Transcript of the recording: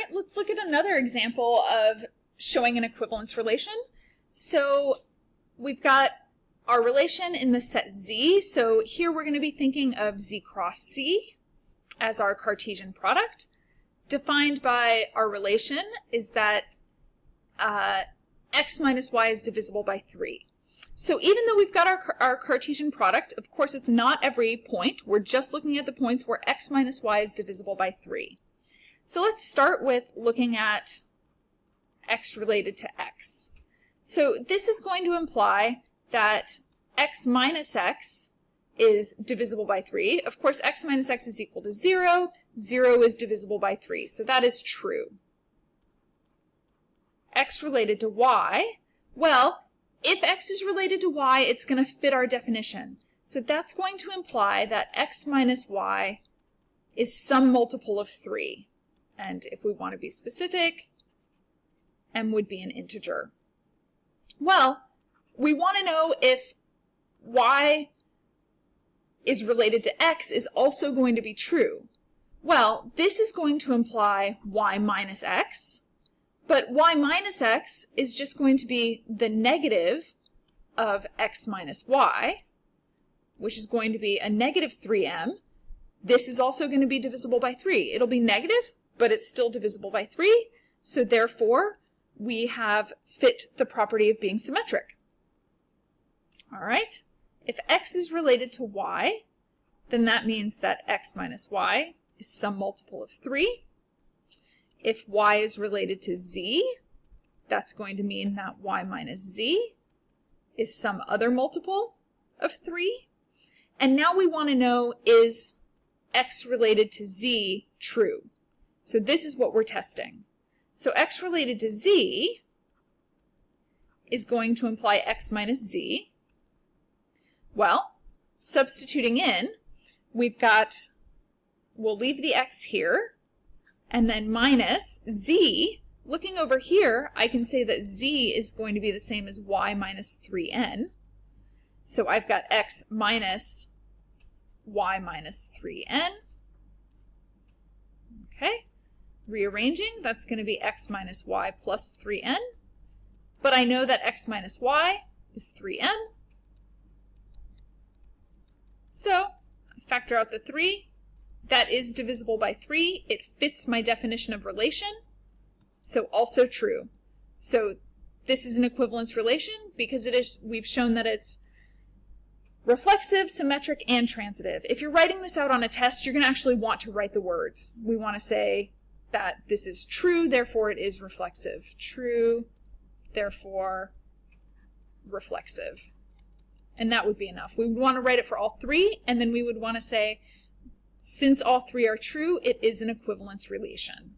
right, let's look at another example of showing an equivalence relation. So we've got our relation in the set Z. So here we're going to be thinking of Z cross C as our Cartesian product. Defined by our relation is that x minus y is divisible by 3. So even though we've got our Cartesian product, of course it's not every point. We're just looking at the points where x minus y is divisible by 3. So let's start with looking at x related to x. So this is going to imply that x minus x is divisible by 3. Of course, x minus x is equal to 0. 0 is divisible by 3, so that is true. X related to y, well, if x is related to y, it's going to fit our definition. So that's going to imply that x minus y is some multiple of 3. And if we want to be specific, m would be an integer. Well, we want to know if y is related to x is also going to be true. Well, this is going to imply y minus x, but y minus x is just going to be the negative of x minus y, which is going to be a negative 3m. This is also going to be divisible by 3. It'll be negative, but it's still divisible by 3, so therefore we have fit the property of being symmetric. All right, if x is related to y, then that means that x minus y is some multiple of 3. If y is related to z, that's going to mean that y minus z is some other multiple of 3. And now we want to know, is x related to z true? So this is what we're testing. So x related to z is going to imply x minus z. Well, substituting in, we'll leave the x here, and then minus z. Looking over here, I can say that z is going to be the same as y minus 3n. So I've got x minus y minus 3n. Okay, rearranging, that's going to be x minus y plus 3n. But I know that x minus y is 3m. So I factor out the 3. That is divisible by 3. It fits my definition of relation, so also true. So this is an equivalence relation because we've shown that it's reflexive, symmetric, and transitive. If you're writing this out on a test, you're going to actually want to write the words. We want to say that this is true, therefore it is reflexive. True, therefore reflexive. And that would be enough. We would want to write it for all 3, and then we would want to say, since all 3 are true, it is an equivalence relation.